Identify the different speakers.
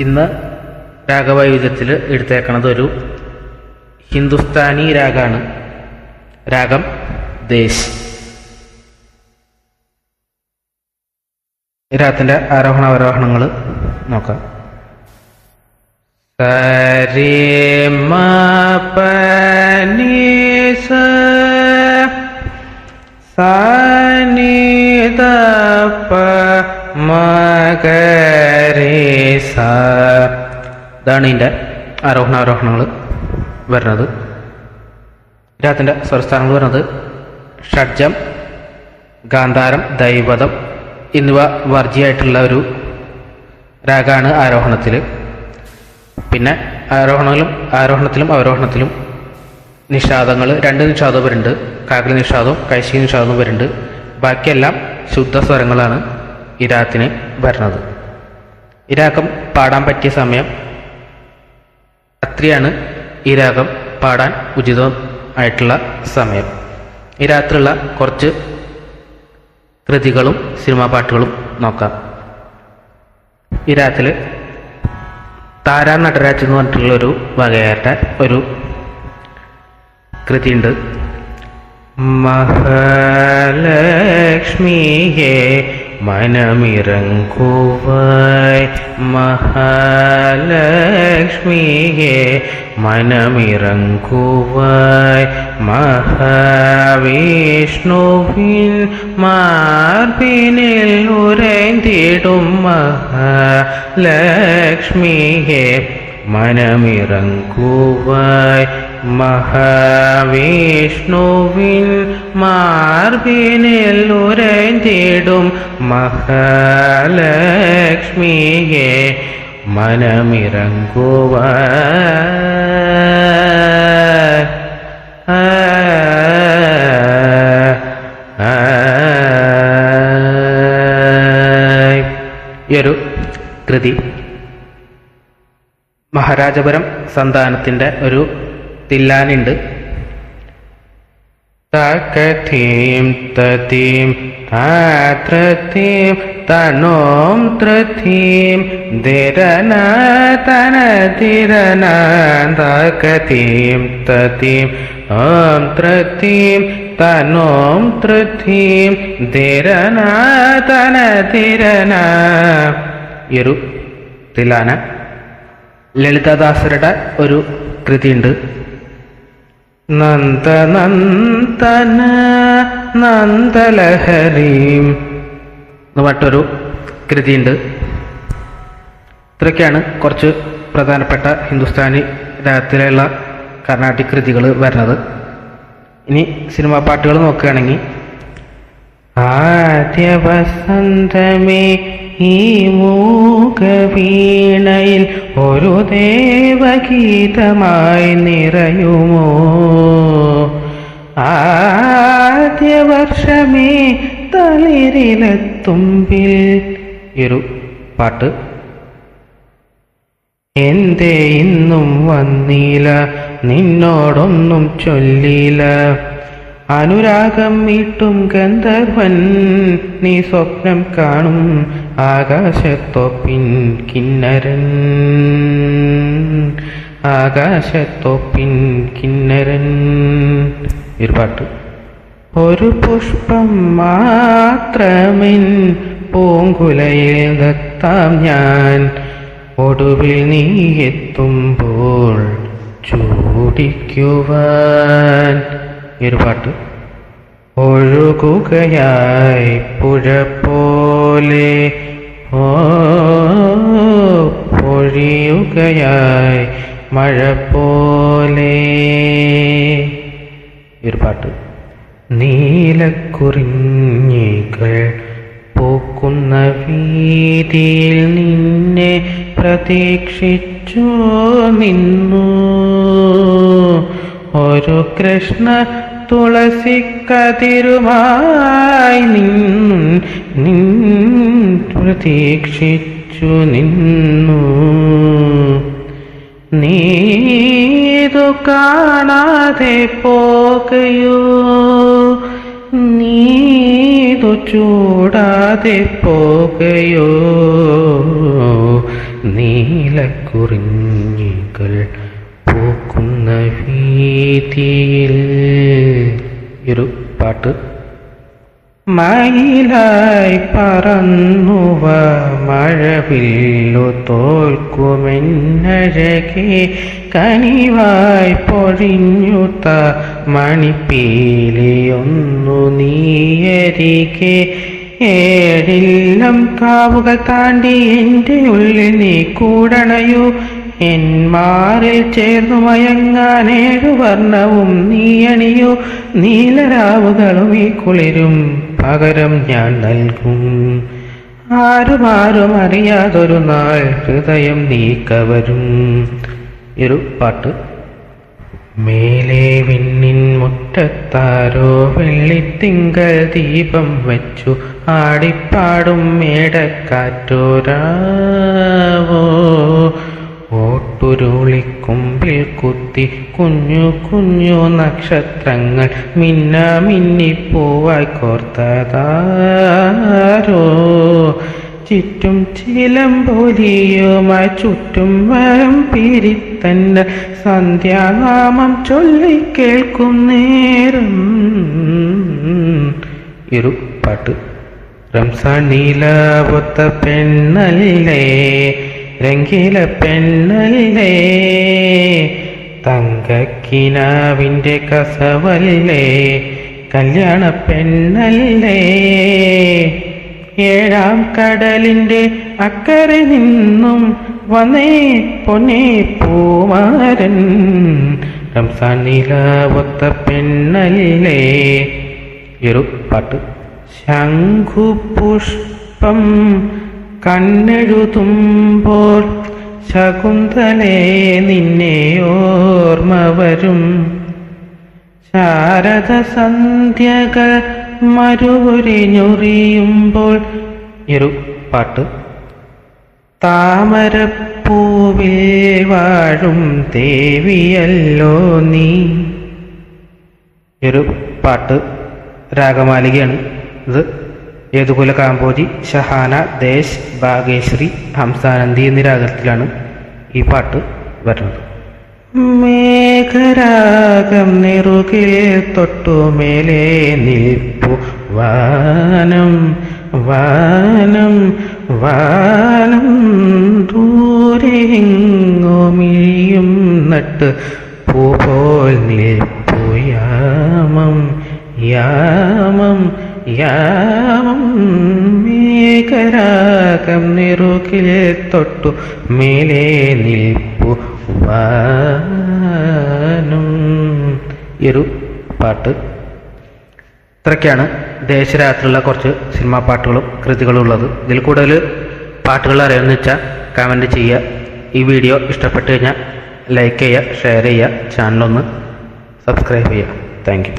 Speaker 1: ഇന്ന് രാഗവൈവിധ്യത്തിൽ എടുത്തേക്കണത് ഒരു ഹിന്ദുസ്ഥാനി രാഗമാണ്. രാഗം ദേശ്. ഈ രാഗത്തിൻ്റെ ആരോഹണ അവരോഹണങ്ങൾ നോക്കാം. സരി മ പ നി സ സാ നി ധ പ മ ഗ രി സ. ഇതാണ് ഇതിൻ്റെ ആരോഹണ അവരോഹണങ്ങൾ വരുന്നത്. രാഗത്തിൻ്റെ സ്വരസ്ഥാനങ്ങൾ വരുന്നത് ഷഡ്ജം, ഗാന്ധാരം, ദൈവതം എന്നിവ വർജിയായിട്ടുള്ള ഒരു രാഗമാണ് ആരോഹണത്തിൽ. പിന്നെ ആരോഹണത്തിലും അവരോഹണത്തിലും നിഷാദങ്ങൾ, 2 നിഷാദവും വരുന്നുണ്ട്. കാകലി നിഷാദവും കൈശികി നിഷാദവും വരുന്നുണ്ട്. ബാക്കിയെല്ലാം ശുദ്ധ സ്വരങ്ങളാണ് ഈ രാഗത്തിന് വരുന്നത്. ഈ രാഗം പാടാൻ പറ്റിയ സമയം രാത്രിയാണ്. ഈ രാഗം പാടാൻ ഉചിതമായിട്ടുള്ള സമയം. ഈ രാത്രിയുള്ള കുറച്ച് കൃതികളും സിനിമാ പാട്ടുകളും നോക്കാം. ഈ രാഗത്തിൽ താരാ നടരാജ് എന്ന് പറഞ്ഞിട്ടുള്ള ഒരു വകയാറ്റ ഒരു കൃതിയുണ്ട്. മഹാലക്ഷ്മിയെ മനമിറങ്ങുവായ്, മഹാലക്ഷ്മിയെ മനമിറങ്ങുവായ്, മഹാവിഷ്ണുവിൻ മാർബിനിൽ ഉരൈന്തിടും മഹാലക്ഷ്മിയെ മനമിറങ്ങുവായ്, മഹാവിഷ്ണുവിൻ മാർബിനിൽ ഉരൈന്തിടും മഹാലക്ഷ്മിയെ മനമിറങ്ങുവായ്. ഈ ഒരു കൃതി മഹാരാജപുരം സന്താനത്തിൻ്റെ ഒരു തില്ലാനുണ്ട്. തകതീം തതീം താത്രതീം തനോം ത്രതീം ധിരന തന ധിരന. തകതീം തതീം ഓം ത്രതീം തനോം ത്രതീം ധിരന തന ധിരന. ഈ ഒരു തില്ലാന ലളിതദാസരുടെ ഒരു കൃതിയുണ്ട്. നന്ദനന്ദന നന്ദലഹരീം എന്ന് പറഞ്ഞിട്ടൊരു കൃതിയുണ്ട്. ഇത്രയൊക്കെയാണ് കുറച്ച് പ്രധാനപ്പെട്ട ഹിന്ദുസ്ഥാനി രാഗത്തിലുള്ള കർണാട്ടിക് കൃതികൾ വരുന്നത്. ഇനി സിനിമാ പാട്ടുകൾ നോക്കുകയാണെങ്കിൽ ആദ്യ വസന്തമേ ഈ മൂകവീണയിൽ ഒരു ദേവഗീതമായി നിറയുമോ, ആദ്യ വർഷമേ തളിരിലെത്തുമ്പിൽ. ഈ ഒരു പാട്ട്. എന്തേ ഇന്നും വന്നില്ല, നിന്നോടൊന്നും ചൊല്ലില്ല, അനുരാഗം മീട്ടും ഗന്ധർവൻ നീ സ്വപ്നം കാണും ആകാശത്തോപ്പിൻ കിന്നരൻ, ആകാശത്തോപ്പിൻ കിന്നരൻ. ഈ പാട്ട്. ഒരു പുഷ്പം മാത്രമിൻ പൂങ്കുലയിൽ ദത്താം ഞാൻ, ഒടുവിൽ നീ എത്തുമ്പോൾ ചൂടിക്കുവാൻ. ഈ ഒരു പാട്ട്. ഒഴുകുകയായി പുഴ പോലെ, പൊഴിയുകയായി മഴ പോലെ. ഈ ഒരു പാട്ട്. നീലക്കുറിഞ്ഞികൾ പൂക്കുന്ന വീതിയിൽ നിന്നെ പ്രതീക്ഷിച്ചു നിന്നു, ഒരു കൃഷ്ണ തുളസി കതിരുമായി പ്രതീക്ഷിച്ചു നിന്നു. നീതു കാണാതെ പോകയോ, നീതു ചൂടാതെ പോകയോ, നീ നീലക്കുറിഞ്ഞികൾ പൂക്കുന്ന വീതിയിൽ. ഒരു പാട്ട്. മയിലായി പറന്നുവ മഴവില്ലു തോൽക്കുമെന്നഴകെ കനിവായി പൊഴിഞ്ഞുത്ത മണിപ്പീലിയൊന്നു നീയരികെ. ഏഴില്ലം കാവുകൾ താണ്ടി എൻ്റെ ഉള്ളിൽ നീ കൂടണയൂ. എൻ മാറിൽ ചേർന്നു മയങ്ങാൻ 7 വർണ്ണവും നീ അണിയൂ. നീലരാവുകളും ഈ കുളിരും പകരം ഞാൻ നൽകും. ആരും അറിയാതൊരു നാൾ ഹൃദയം നീ കവരും. ഒരു പാട്ട്. മേലെ വിണ്ണിൻ മുറ്റത്താരോ വെള്ളിത്തിങ്കൾ ദീപം വച്ചു ആടിപ്പാടും മേടക്കാറ്റോരാവോ. ഓട്ടുരുളിക്കുമ്പിൽ കുത്തി കുഞ്ഞു കുഞ്ഞു നക്ഷത്രങ്ങൾ മിന്നിപ്പൂവായി കോർത്തതാരോ. ചുറ്റും ചിലമ്പൊലിയുമായി ചുറ്റും വരം പിരിത്തന്നെ സന്ധ്യാനാമം ചൊല്ലിക്കേൾക്കും നേരം. ഒരു പാട്ട്. റംസാൻ നീലാവൊത്ത പെണ്ണല്ലേ, രംഗീല പെണ്ണല്ലേ, തങ്കക്കിനാവിൻ്റെ കസവല്ലേ, കല്യാണ പെണ്ണല്ലേ. 7-ാം കടലിൻ്റെ അക്കരെ നിന്നും വന്നേ പൊന്നേ പൂമാരൻ. റംസാൻ നീലാവൊത്ത പെണ്ണല്ലേ. ഒരു പാട്ട്. ശംഖുപുഷ്പം കണ്ണെഴുതുമ്പോൾ ശകുന്തളേ നിന്നെ ഓർമ്മ വരും. ശാരദ സന്ധ്യകൾ മരുവുരിഞ്ഞൊറിയുമ്പോൾ. ഒരു പാട്ട്. താമരപ്പൂവിൽ വാഴും ദേവിയല്ലോ നീ. ഒരു പാട്ട്. രാഗമാലികയാണ് ഇത്. യദുകുല കാമ്പോജി, ഷഹാന, ദേശ്, ഭാഗ്യശ്രീ, ഹംസാനന്ദി എന്നീ രാഗത്തിലാണ് ഈ പാട്ട് വരുന്നത്. മേഘരാഗം നെറുകിൽ തൊട്ടുമേലെ നിൽപ്പു വാനം വാനം വാനം. ദൂരെങ്ങുമിഴിയും നട്ട് പൂപോൽ നിൽപ്പു യാമം യാമം യാമം. മേഘരാഗം നെറുകിൽ തൊട്ടു മേലെ നിൽപ്പു വാനം. ഒരു പാട്ട്. ഇത്രയൊക്കെയാണ് ദേശരാത്രിയുള്ള കുറച്ച് സിനിമാ പാട്ടുകളും കൃതികളും ഉള്ളത്. ഇതിൽ കൂടുതൽ പാട്ടുകൾ അറിയാമെന്ന് വെച്ചാൽ കമൻറ്റ് ചെയ്യുക. ഈ വീഡിയോ ഇഷ്ടപ്പെട്ട് കഴിഞ്ഞാൽ ലൈക്ക് ചെയ്യുക, ഷെയർ ചെയ്യുക, ചാനലൊന്ന് സബ്സ്ക്രൈബ് ചെയ്യുക. Thank you.